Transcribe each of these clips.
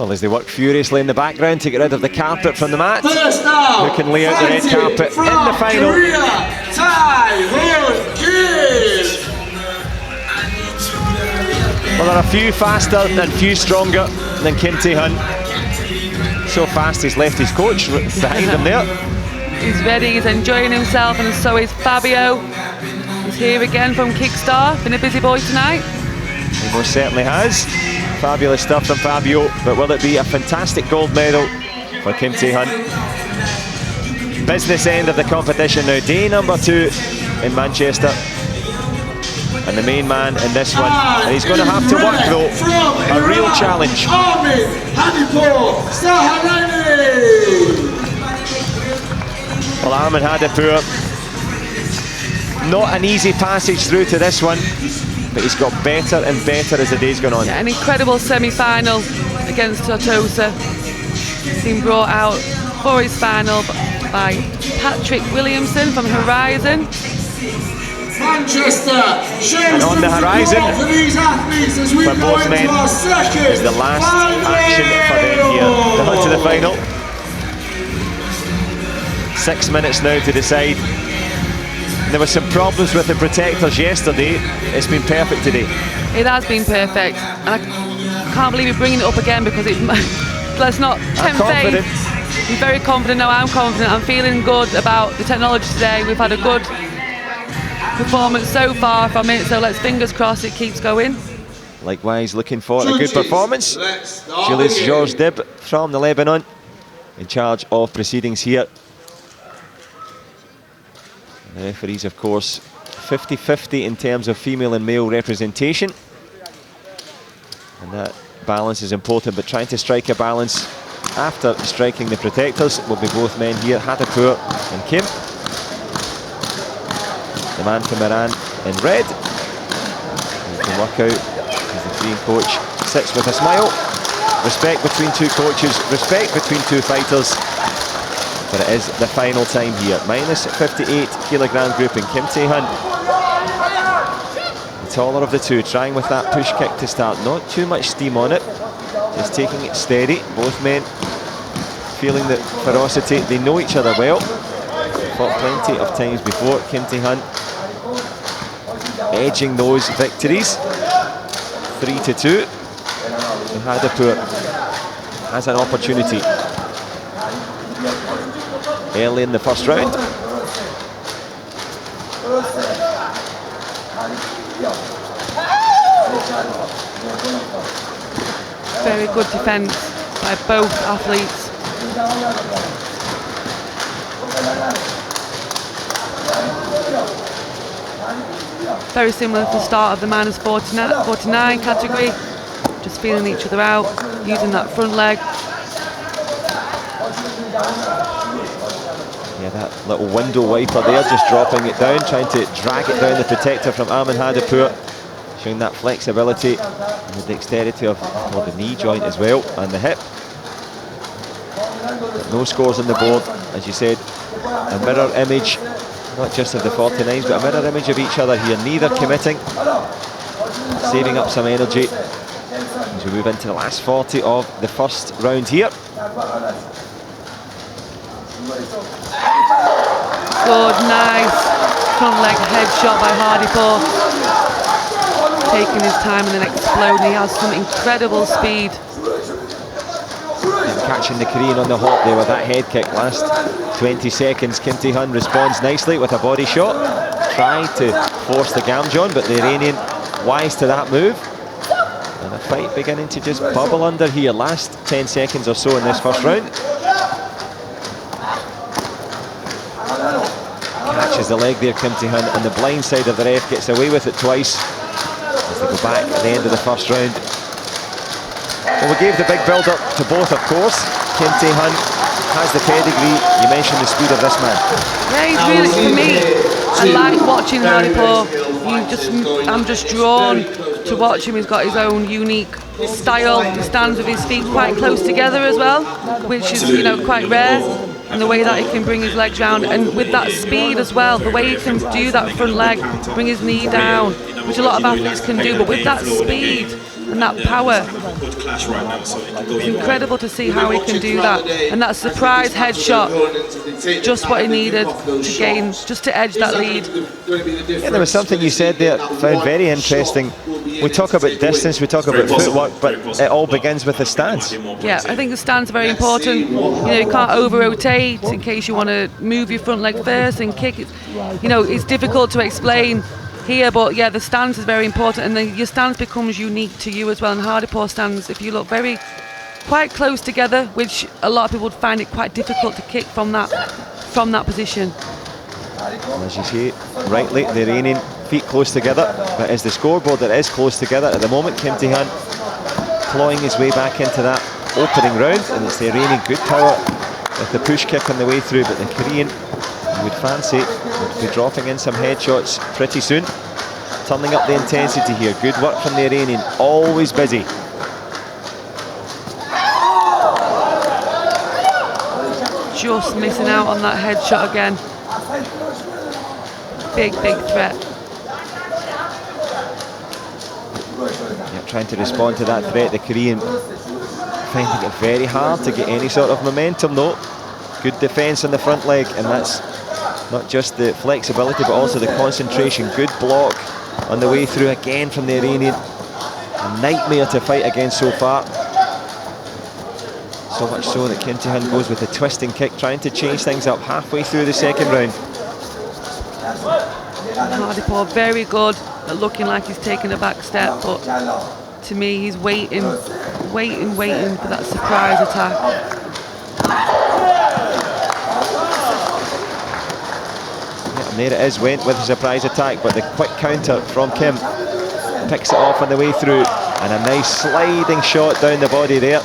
Well, as they work furiously in the background to get rid of the carpet from the mat, who can lay out the red carpet in the final? Well, there are a few faster and few stronger than Kim Tae-HUN. So fast he's left his coach behind him there. He's ready, he's enjoying himself, and so is Fabio. He's here again from Kickstar. Been a busy boy tonight. He most certainly has. Fabulous stuff from Fabio, but will it be a fantastic gold medal for Kim Tae-HUN? Business end of the competition now, day number 2 in Manchester. And the main man in this one, and he's going to have to work though, a real challenge. ARMIN, HADIPOUR SEIGHALANI. Well, ARMIN HADIPOUR, not an easy passage through to this one, but he's got better and better as the day's gone on. Yeah, an incredible semi-final against Tortosa. He's been brought out for his final by Patrick Williamson from Horizon. Manchester and on the horizon for both men is the last action for them here. The hunt to the final. 6 minutes now to decide. There were some problems with the protectors yesterday. It's been perfect today. It has been perfect, and I can't believe you're bringing it up again because let's not tempt fate. I'm very confident now. I'm confident. I'm feeling good about the technology today. We've had a good performance so far from it, so let's fingers crossed it keeps going. Likewise, looking for a good performance. Julius Georges Dib from the Lebanon in charge of proceedings here. The referees, of course, 50-50 in terms of female and male representation, and that balance is important, but trying to strike a balance after striking the protectors will be both men here, HADIPOUR and Kim. The man from Iran in red, he can work out as the Korean coach sits with a smile. Respect between two coaches, respect between two fighters. But it is the final time here. Minus 58 kilogram grouping. Kim Tae-HUN, the taller of the two, trying with that push kick to start. Not too much steam on it, just taking it steady. Both men feeling the ferocity. They know each other well. Fought plenty of times before. Kim Tae-HUN edging those victories. 3-2. And HADIPOUR has an opportunity early in the first round. Very good defence by both athletes. Very similar to the start of the minus 49 category. Just feeling each other out, using that front leg. Yeah, that little window wiper there, just dropping it down, trying to drag it down the protector from ARMIN HADIPOUR, showing that flexibility and the dexterity of the knee joint as well, and the hip. But no scores on the board, as you said, a mirror image, not just of the 49s, but a mirror image of each other here, neither committing, saving up some energy as we move into the last 40 of the first round here. Good, nice front leg headshot by HADIPOUR. Taking his time and then exploding. He has some incredible speed. And catching the Korean on the hop there with that head kick last 20 seconds. Kim Tae-HUN responds nicely with a body shot. Tried to force the Gamjeon, but the Iranian wise to that move. And a fight beginning to just bubble under here. Last 10 seconds or so in this first round. Catches the leg there, Kim Tae-HUN, and the blind side of the ref gets away with it twice as they go back at the end of the first round. Well, we gave the big build-up to both, of course. Kim Tae-HUN has the pedigree. You mentioned the speed of this man. Yeah, he's really, for me, I like watching HADIPOUR. I'm just drawn to watch him. He's got his own unique style. He stands with his feet quite close together as well, which is, you know, quite rare. And the way that he can bring his legs round, and with that speed as well, the way he can do that front leg, bring his knee down, which a lot of athletes can do, but with that speed and that power, it's incredible to see how he can do that. And that surprise headshot, just what he needed to gain, just to edge that lead. Yeah, there was something you said there I found very interesting. We talk about distance, we talk about footwork, but it all begins with the stance. Yeah, I think the stance is very important. You know, you can't over-rotate in case you want to move your front leg first and kick it. You know, it's difficult to explain here, but yeah, the stance is very important, and then your stance becomes unique to you as well. And HADIPOUR stands, if you look quite close together, which a lot of people would find it quite difficult to kick from that position. As you say, rightly, the Iranian feet close together, but as the scoreboard that is close together at the moment, Kim Tae-HUN clawing his way back into that opening round, and it's the Iranian good power with the push kick on the way through, but the Korean, you would fancy, would be dropping in some headshots pretty soon. Turning up the intensity here. Good work from the Iranian, always busy. Just missing out on that headshot again. Big threat. Yeah, trying to respond to that threat, the Korean finding it very hard to get any sort of momentum though. Good defence on the front leg, and that's not just the flexibility but also the concentration. Good block on the way through again from the Iranian. A nightmare to fight against so far. So much so that Kim Tae-HUN goes with a twisting kick, trying to change things up halfway through the second round. HADIPOUR very good at looking like he's taking a back step, but to me he's waiting for that surprise attack. Yeah, and there it is, went with a surprise attack, but the quick counter from Kim picks it off on the way through, and a nice sliding shot down the body there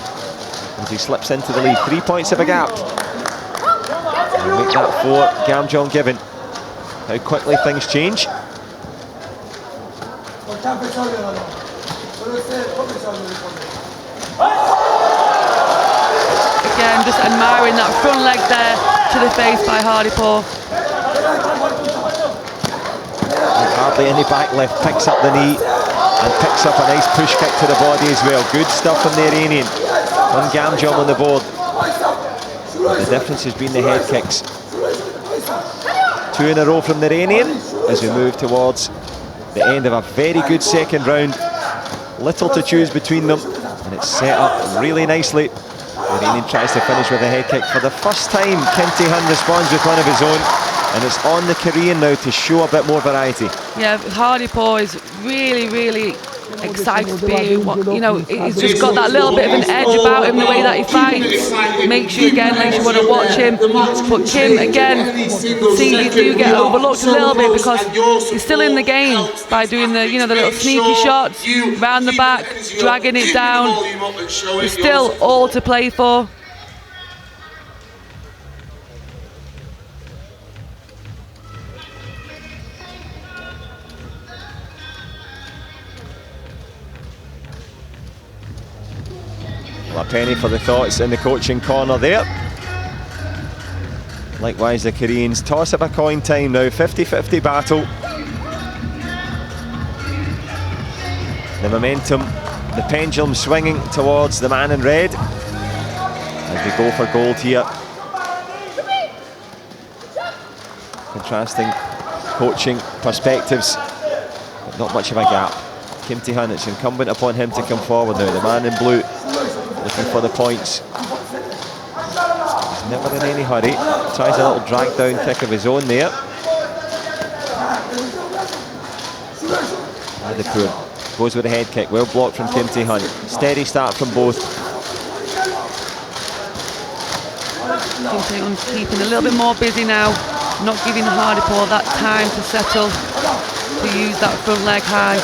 as he slips into the lead. 3 points of a gap. And make that 4, Gamjeon given. How quickly things change. Again, just admiring that front leg there to the face by HADIPOUR. Hardly any back left, picks up the knee and picks up a nice push kick to the body as well. Good stuff from the Iranian. One Gamjeon on the board. The difference has been the head kicks. 2 in a row from the Iranian as we move towards the end of a very good second round. Little to choose between them, and it's set up really nicely. The Iranian tries to finish with a head kick. For the first time, Kim Tae-HUN responds with one of his own, and it's on the Korean now to show a bit more variety. Yeah, HADIPOUR is really excited to be, you know, he's just got that little bit of an edge about him, the way that he fights. Makes you want to watch him. But Kim, again, see, you do get overlooked a little bit because he's still in the game by doing the, you know, the little sneaky shots, round the back, dragging it down. There's still all to play for. Well, a penny for the thoughts in the coaching corner there. Likewise, the Koreans. Toss of a coin time now, 50-50 battle. The momentum, the pendulum swinging towards the man in red as we go for gold here. Contrasting coaching perspectives, but not much of a gap. Kim Tae-HUN, it's incumbent upon him to come forward now. The man in blue looking for the points. He's never in any hurry. Tries a little drag down kick of his own there. HADIPOUR goes with a head kick, well blocked from Kim Tae-HUN. Steady start from both. Kim Tae-HUN keeping a little bit more busy now, not giving HADIPOUR that time to settle, to use that front leg high.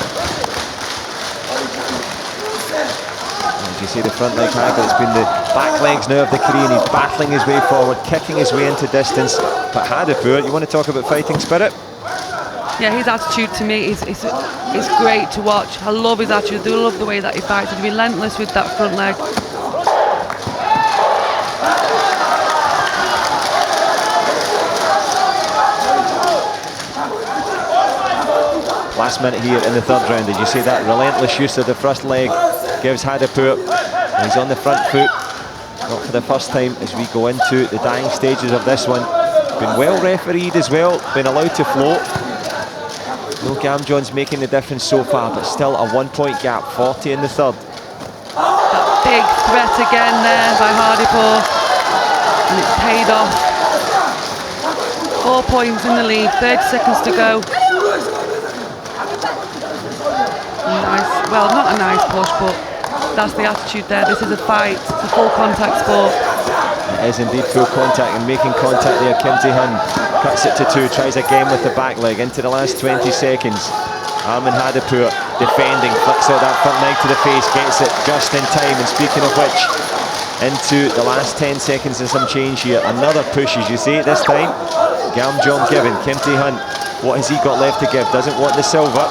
You see the front leg high, but it's been the back legs now of the Korean. He's battling his way forward, kicking his way into distance. But HADIPOUR, you want to talk about fighting spirit? Yeah, his attitude to me is great to watch. I love his attitude. I love the way that he fights. He's relentless with that front leg. Last minute here in the third round. Did you see that relentless use of the first leg? Gives HADIPOUR. He's on the front foot. Not for the first time as we go into the dying stages of this one. Been well refereed as well. Been allowed to float. No Gamjon's making the difference so far, but still a 1 point gap. 40 in the third. That big threat again there by HADIPOUR. And it's paid off. 4 points in the lead, 30 seconds to go. Nice, well, not a nice push, but that's the attitude there. This is a fight, it's a full contact sport. It is indeed full contact, and making contact there. Kim Tae-hun cuts it to 2, tries again with the back leg into the last 20 seconds. ARMIN HADIPOUR defending, flicks out that front leg to the face, gets it just in time. And speaking of which, into the last 10 seconds and some change here. Another push, as you see it this time. Gamjon given. Kim Tae-hun, what has he got left to give? Doesn't want the silver.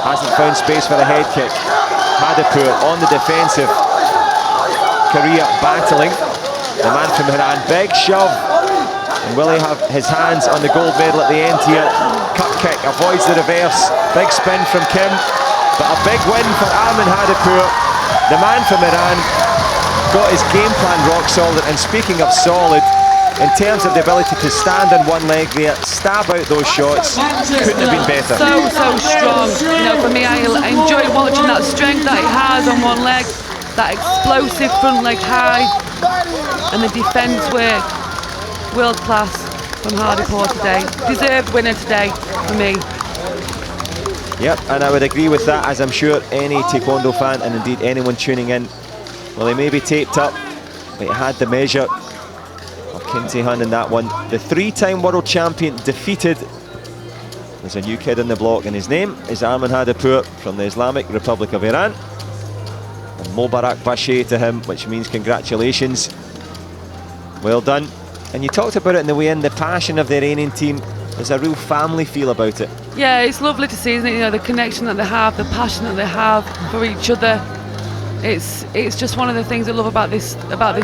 Hasn't found space for a head kick. HADIPOUR on the defensive. Korea battling. The man from Iran, big shove. And will he have his hands on the gold medal at the end here? Cut kick, avoids the reverse. Big spin from Kim. But a big win for ARMIN HADIPOUR. The man from Iran got his game plan rock solid. And speaking of solid, in terms of the ability to stand on one leg there, stab out those shots, couldn't have been better. So strong. You know, for me, I enjoy watching that strength that he has on one leg, that explosive front leg high, and the defence work. World class from HADIPOUR today. Deserved winner today for me. Yep, and I would agree with that, as I'm sure any Taekwondo fan, and indeed anyone tuning in, well, he may be taped up, but he had the measure of Kim Tae-hun in that one. The 3-time world champion defeated. There's a new kid in the block, and his name is ARMIN HADIPOUR from the Islamic Republic of Iran. And Mubarak Bashe to him, which means congratulations. Well done. And you talked about it in the way in, the passion of the Iranian team. There's a real family feel about it. Yeah, it's lovely to see, isn't it? You know, the connection that they have, the passion that they have for each other. It's just one of the things I love about this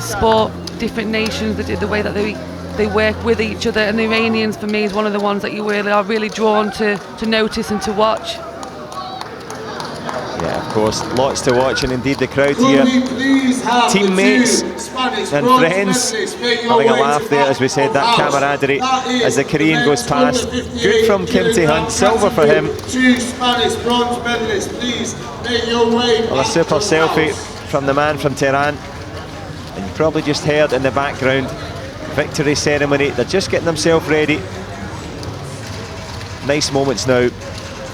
sport. Different nations, the way that they work with each other, and the Iranians for me is one of the ones that you really are drawn to notice and to watch. Yeah, of course, lots to watch, and indeed the crowd here, teammates and friends having a laugh there, as we said, that camaraderie as the Korean goes past. Good from Kim Tae-hun, silver for him. Well, a super selfie from the man from Tehran. And you probably just heard in the background, victory ceremony. They're just getting themselves ready. Nice moments now.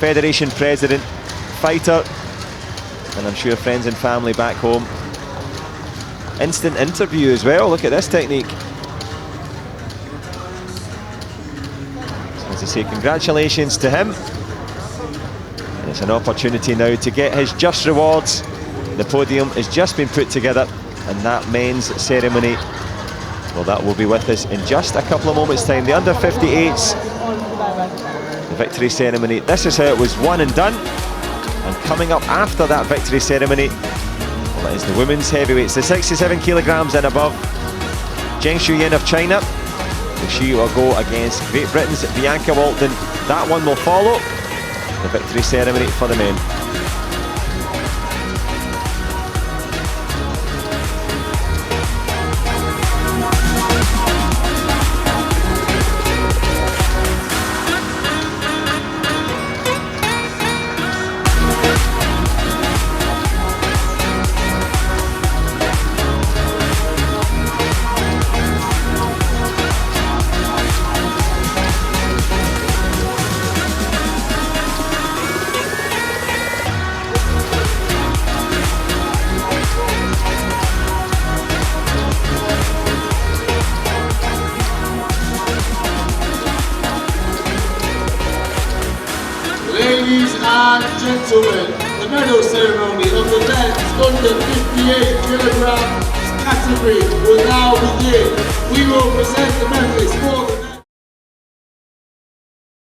Federation president, fighter, and I'm sure friends and family back home. Instant interview as well. Look at this technique. So as I say, congratulations to him. And it's an opportunity now to get his just rewards. The podium has just been put together, and that men's ceremony, well, that will be with us in just a couple of moments' time. The under 58s, the victory ceremony. This is how it was won and done. And coming up after that victory ceremony, well, it is the women's heavyweights, the 67 kilograms and above. Zheng Shuyin of China, she will go against Great Britain's Bianca Walton. That one will follow the victory ceremony for the men. Ladies and gentlemen, the medal ceremony of the men's under 58 kilograms category will now begin. We will present the medalists for the